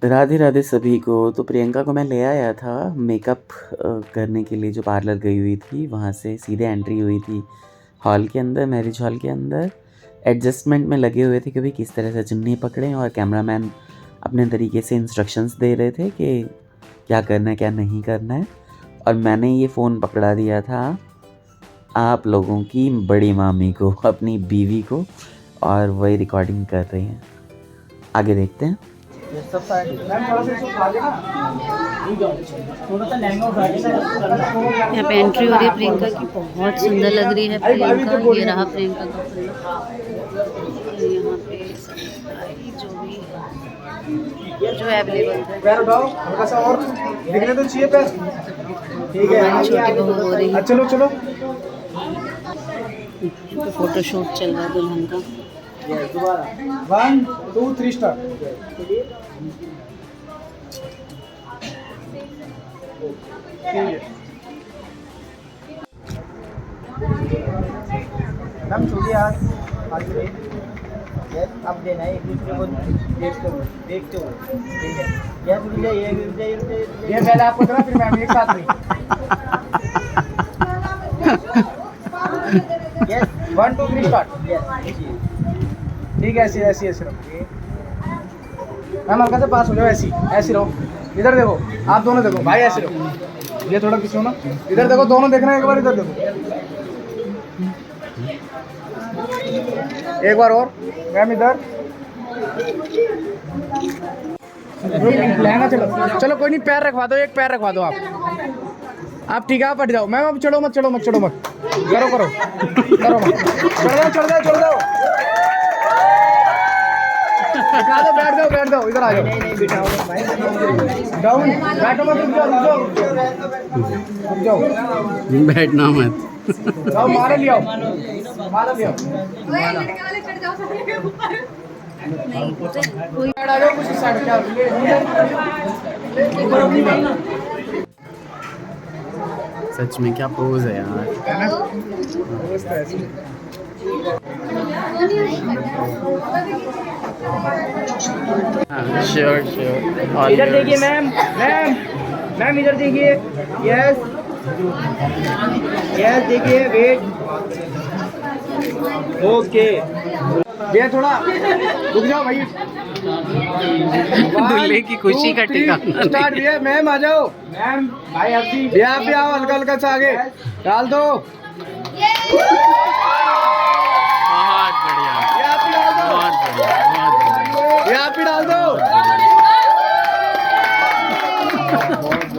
राधे राधे सभी को। तो प्रियंका को मैं ले आया था मेकअप करने के लिए, जो पार्लर गई हुई थी वहाँ से सीधे एंट्री हुई थी हॉल के अंदर, मैरिज हॉल के अंदर। एडजस्टमेंट में लगे हुए थे कि भाई किस तरह से चुन्नी पकड़ें, और कैमरामैन अपने तरीके से इंस्ट्रक्शंस दे रहे थे कि क्या करना है क्या नहीं करना है। और मैंने ये फ़ोन पकड़ा दिया था आप लोगों की बड़ी मामी को, अपनी बीवी को, और वही रिकॉर्डिंग कर रही हैं। आगे देखते हैं। यहाँ पे एंट्री हो रही है प्रियंका की, बहुत सुंदर लग रही है प्रियंका। ये रहा प्रियंका का यहाँ पे जो अवेलेबल है। पैर उठाओ हल्का सा और दिखने तो चाहिए पैर। ठीक है, छोटी बहू हो रही है। चलो चलो। फोटोशूट चल रहा है दुल्हन का। 1 2 3 स्टार्ट। मैम छोटी हाथ आगे अब देना है, एक दूसरे को देखते हुए ठीक है। ये पहले आपको करा, फिर मैम एक साथ में। Yes 1 2 3 start. ठीक है, ऐसे ऐसे ऐसे रहो मैम, हल्का से पास हो जाओ, ऐसे रहो। इधर देखो, आप दोनों देखो भाई, ऐसे रहो। ये थोड़ा पीछे हो ना, इधर देखो, दोनों देखना है, एक बार इधर देखो, एक बार और मैम इधर। लहंगा चलो चलो, कोई नहीं, पैर रखवा दो, एक पैर रखवा दो आप ठीक है, आप हट जाओ मैम। अब चढ़ो मत, चढ़ो मत, चढ़ो मत, करो करो करो मत, चढ़ जाओ चढ़ जाओ। बैठ जाओ बैठ जाओ, इधर आ जाओ। डाउन बैठो मत, रुक जाओ बैठना मत। जाओ, माला ले आओ, माला ले आओ। सच में क्या पोज है यार। Sure sure. इधर देखिए मैम, मैम इधर देखिए। यस यस, देखिए, वेट। ओके, ये थोड़ा रुक जाओ भाई। दूल्हे की खुशी का ठिकाना स्टार्ट भैया। मैम आ जाओ, मैम भाई आप भी आओ, हल्का हल्का सा आगे डाल दो। बहुत बढ़िया, ये आप ही डाल दो, बहुत बढ़िया, बहुत बढ़िया। ये आप ही डाल दो।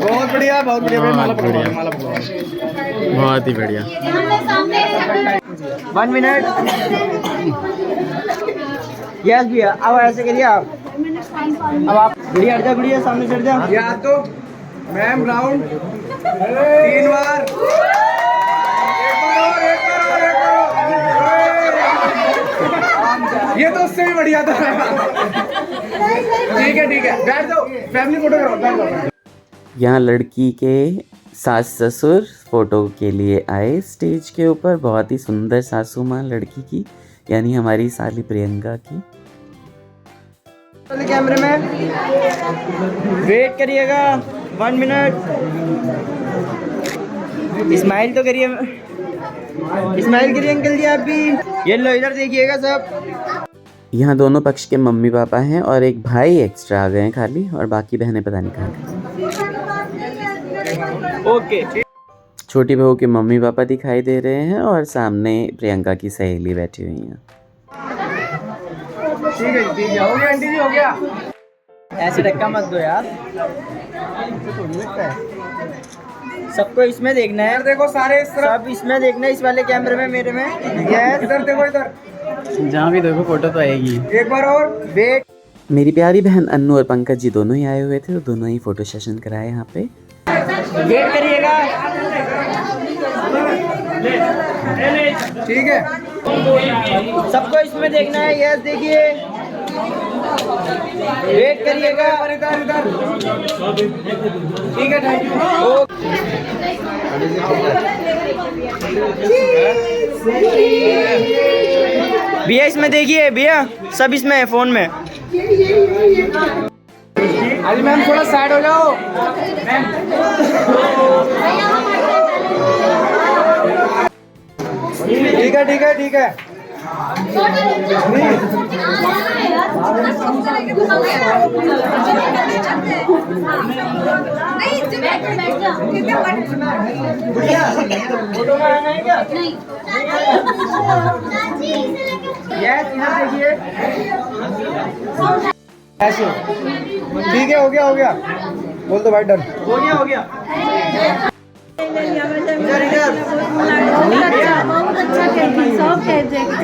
बहुत बढ़िया, बहुत बढ़िया भाई। माला पकड़ो, माला पकड़ो। बहुत ही बढ़िया। 1 मिनट। यस भैया, अब ऐसे करिए आप। अब आप गुड़िया हट जा, गुड़िया सामने चढ़ जा। या तो मैम राउंड 3 बार। ये तो उससे भी बढ़िया था। ठीक है, बैठ जाओ, फैमिली फोटो करो, बैठ जाओ। यहाँ लड़की के सास ससुर फोटो के लिए आए स्टेज के ऊपर। बहुत ही सुंदर सासू माँ लड़की की, यानी हमारी साली प्रियंका की। कैमरे में वेट करिएगा 1 मिनट। स्माइल तो करिए, स्माइल करिए अंकल जी आप भी। ये लो, इधर देखिएगा सब। यहाँ दोनों पक्ष के मम्मी पापा हैं और एक भाई एक्स्ट्रा आ गए हैं खाली, और बाकी बहनें पता नहीं कहाँ गई। ओके, छोटी बहू के मम्मी पापा दिखाई दे रहे हैं और सामने प्रियंका की सहेली बैठी हुई हैं। ठीक है, हो गया आंटी जी, हो गया। ऐसे धक्का मत दो यार, सबको इसमें देखना है। देखो सारे इस तरफ, सब इसमें देखना है, इस वाले कैमरे में, मेरे में। यस, इधर देखो, इधर जहाँ भी देखो फोटो तो आएगी। एक बार और वेट। मेरी प्यारी बहन अन्नू और पंकज जी दोनों ही आए हुए थे, तो दोनों ही फोटो सेशन कराए यहाँ पे। वेट करिएगा, ठीक है। सबको इसमें देखना है। यस, देखिए, वेट करिएगा। इधर ठीक है, थैंक यू। भैया इसमें देखिए, भैया सब इसमें है, फोन में। अरे मैम थोड़ा साइड हो जाओ मैम। ठीक है ठीक है ठीक है। ऐसे ठीक है, हो गया हो गया, बोल दो भाई, डन हो गया हो गया। बहुत अच्छा कहती, सब कह जाएगी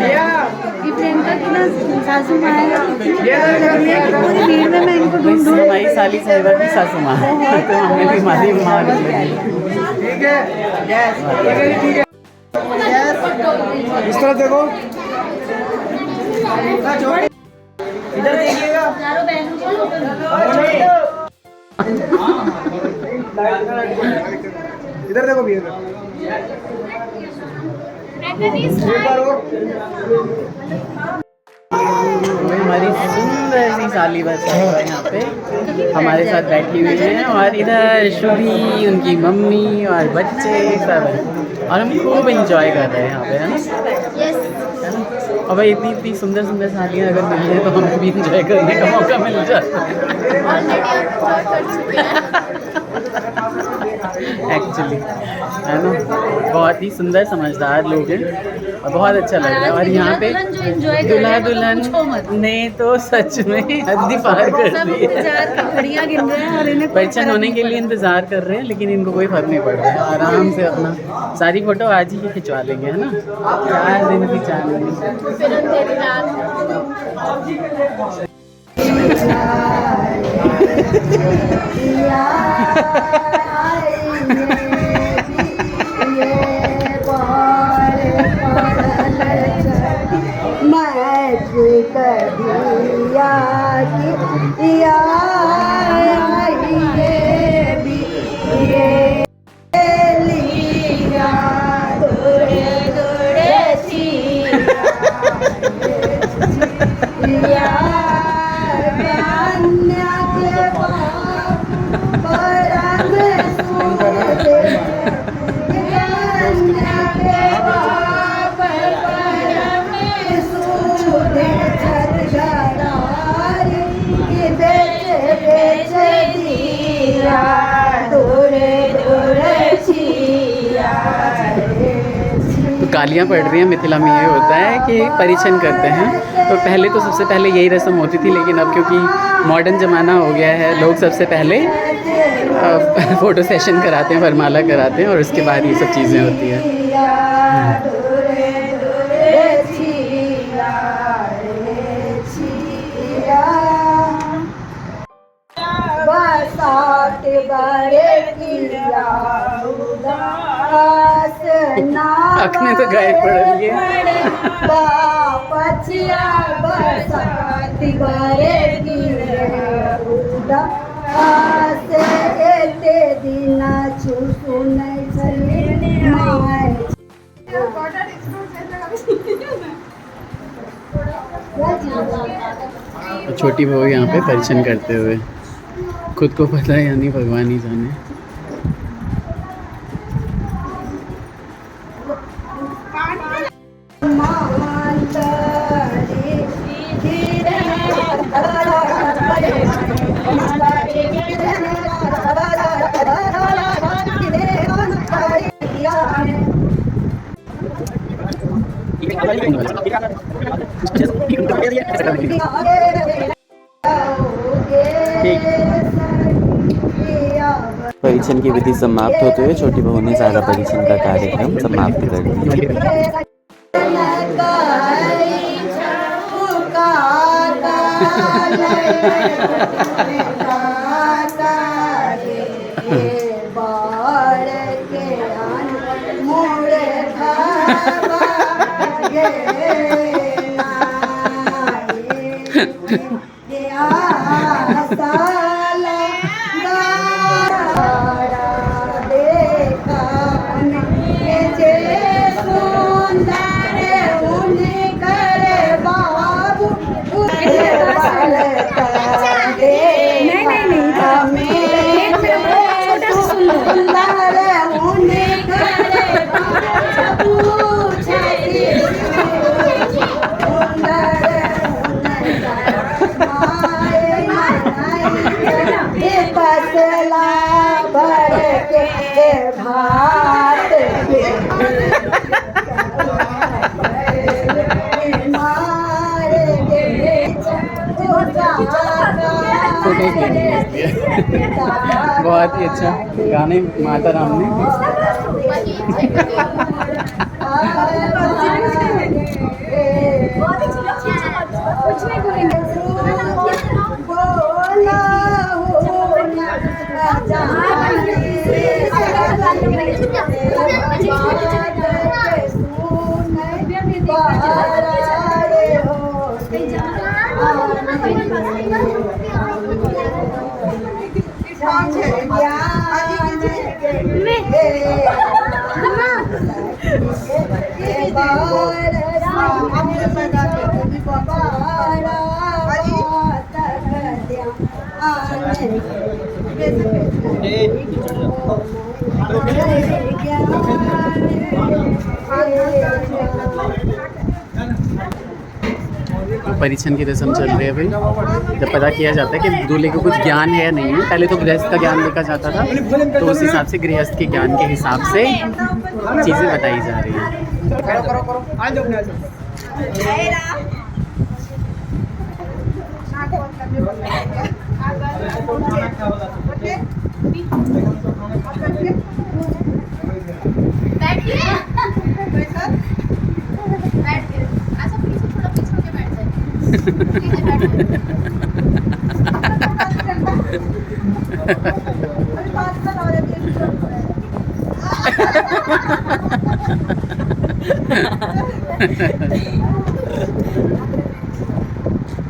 कि प्रियंका की ना सासू माँ है, पूरी भीड़ में मैं इनको ढूंढ ढूंढ हमारी साली साहिबा की सासू माँ तो हमें भी हमारी माँ लगी। ठीक है ठीक है, इस तरफ देखो, इधर देखिएगा, इधर देखो भी, इधर एक बार और। हमारी सुंदर सी साली बस यहाँ पे हमारे साथ बैठी हुई है, और इधर शुभी, उनकी मम्मी और बच्चे सब हैं, और हम खूब इंजॉय कर रहे हैं यहाँ पे, है ना? है ना? और भाई इतनी इतनी सुंदर सुंदर सालियाँ अगर मिल जाए तो हमें भी इंजॉय करने का मौका मिल जाता है एक्चुअली, है ना? बहुत ही सुंदर समझदार लोग हैं और बहुत अच्छा लग रहा है। और यहाँ पे दूल्हा दुल्हन ने तो सच में हद ही पार कर दी है। परिचय होने के लिए इंतज़ार कर रहे हैं, लेकिन इनको कोई फर्क नहीं पड़ रहा है, आराम से अपना सारी फोटो आज ही खिंचवा लेंगे, है ना? 4 दिन की चांदनी। गालियाँ पड़ रही हैं। मिथिला में ये होता है कि परिछन करते हैं, तो पहले तो सबसे पहले यही रस्म होती थी, लेकिन अब क्योंकि मॉडर्न ज़माना हो गया है, लोग सबसे पहले फ़ोटो सेशन कराते हैं, वरमाला कराते हैं, और उसके बाद ये सब चीज़ें होती हैं। अखने तो गाय पड़ रही है। छोटी बहू यहाँ पे परिचन करते हुए, खुद को पता है या नहीं भगवान ही जाने। परिछन की विधि समाप्त होते हुए छोटी बहू ने सारा परिछन का कार्यक्रम समाप्त कर दिया। बहुत ही अच्छा गाने माता राम ने। परिछन की रस्म चल रही है भाई, जब पता किया जाता है कि दूल्हे को कुछ ज्ञान है या नहीं है। पहले तो गृहस्थ का ज्ञान देखा जाता था, तो उस हिसाब से गृहस्थ के ज्ञान के हिसाब से चीज़ें बताई जा रही हैं।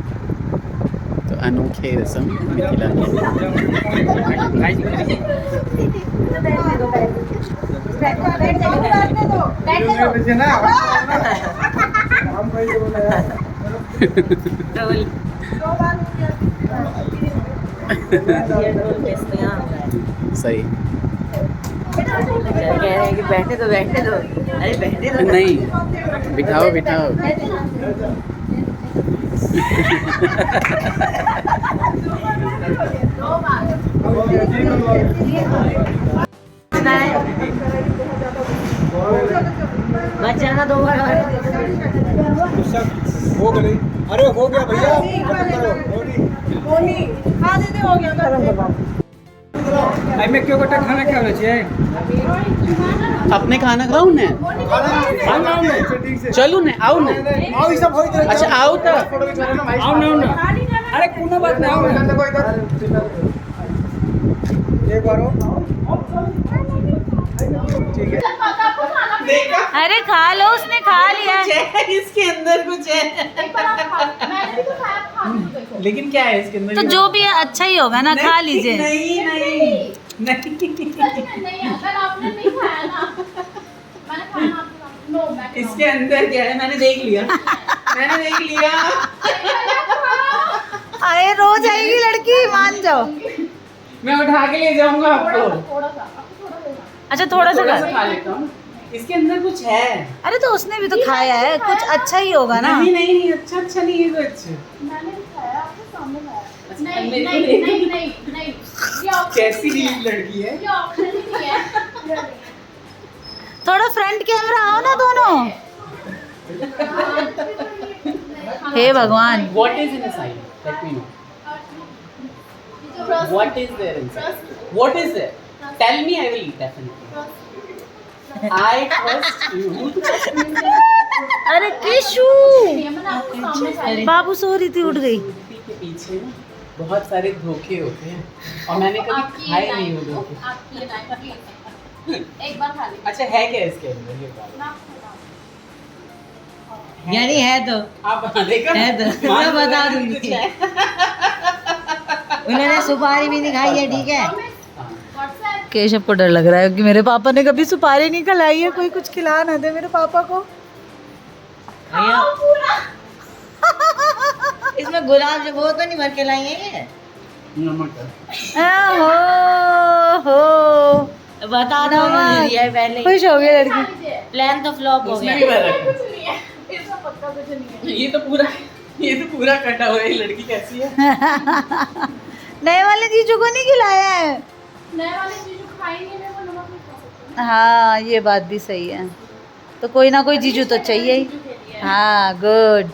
तो अनोखे रस्म मिथिला की। सही कह रहे हैं कि बैठने दो बैठने दो, अरे बैठने दो नहीं, बिठाओ बिठाओ। बचाना दो बार हो गई। अरे हो गया भैया, मैं क्यों कटा खाना खाना चाहिए? अपने खाना खाऊ ने, चलू ने, आओ ने, आओ सब हो इधर। अच्छा आओ तो आओ ना अरे कोनो बात नहीं, आओ एक बार ठीक है। अरे खा लो, उसने खा लिया। इसके अंदर कुछ है। लेकिन क्या है इसके अंदर? तो जो भी है अच्छा ही होगा ना, खा लीजिए। नहीं नहीं अगर आपने नहीं खाया ना, मैंने खाना नो इसके अंदर क्या है मैंने देख लिया। अरे रो जाएगी लड़की, मान जाओ। मैं उठा के ले जाऊंगा आपको। थोड़ा सा अच्छा थोड़ा सा खा। खा लेता हूँ। इसके अंदर कुछ है। अरे तो उसने भी तो खाया है, कुछ अच्छा ही होगा ना। नहीं अच्छा नहीं है कुछ। मैंने भी खाया, आपके सामने खाया। अच्छा, नहीं मेरे को नहीं देख- नहीं नहीं नहीं ये ऑप्शन कैसी गरीब लड़की है। ये ऑप्शन ही नहीं है। थोड़ा फ्रंट कैमरा आओ ना दोनों। हे भगवान। What is inside? Let me know. Trust What is there inside? What is there? Tell me, I will eat definitely. I trust you. अरे टिशू। ये मैंने आपके सामने खाया। बाबू सो रही थी, उठ गई। के पीछे ना बहुत सारे धोखे होते हैं और मैंने कभी आपकी खाए ये नहीं लाइन वो को, धोखे। आपकी ये लाइन प्लीज एक बार खा लीजिए। अच्छा है क्या इसके अंदर ये बात? मैं आपको बताऊं। यानी है तो आप देखा है तो मैं बता दूंगी। उन्होंने सुपारी भी नहीं खाई है, ठीक है। व्हाट्सएप केशव को डर लग रहा है कि मेरे पापा ने कभी सुपारी नहीं खिलाई है, कोई कुछ खिला ना दे मेरे पापा को। भैया पूरा इसमें गुलाब जो वो तो नहीं भर के लाई है ये। हो बता दो नमक। दिया है पहले खुश हो गई लड़की। प्लान तो फ्लॉप हो उसमें गया भी रखा कुछ नहीं है इसमें पक्का कुछ नहीं है ये तो पूरा कटा हुआ है। ये लड़की कैसी है? नए वाले जीजू को नहीं खिलाया है। नए वाले चीज खाएंगे नहीं वो नमक नहीं खा सकते हाँ ये बात भी सही है, तो कोई ना कोई जीजू तो चाहिए ही। हाँ गुड।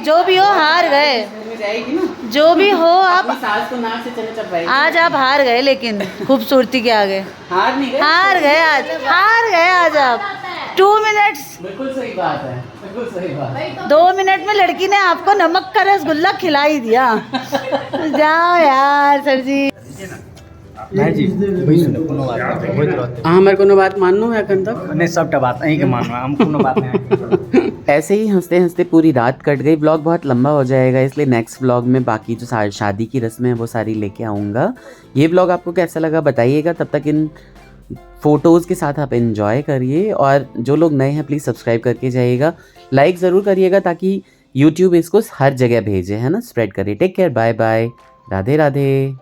जो भी हो हार गए, में जाएगी ना जो भी हो आप सास को नाक से चले चपाएगी। आज आप हार गए, लेकिन खूबसूरती के आगे हार नहीं गए। हार गए आज आप 2 मिनट्स बिल्कुल सही बात है, बिल्कुल सही बात है। 2 मिनट में लड़की ने आपको नमक का रसगुल्ला खिला ही दिया। जाओ यार सर जी। हाँ मेरे को बात मानू है अखन तक नहीं सबटा बात नहीं के मानना हम कोनो बात नहीं ऐसे ही हंसते हंसते पूरी रात कट गई। व्लॉग बहुत लंबा हो जाएगा, इसलिए नेक्स्ट व्लॉग में बाकी जो शादी की रस्में हैं वो सारी लेके आऊँगा। ये व्लॉग आपको कैसा लगा बताइएगा। तब तक इन फ़ोटोज़ के साथ आप इन्जॉय करिए, और जो लोग नए हैं प्लीज़ सब्सक्राइब करके जाइएगा, लाइक ज़रूर करिएगा ताकि यूट्यूब इसको हर जगह भेजे, है ना, स्प्रेड करिए। Take care, bye bye, Radhe Radhe.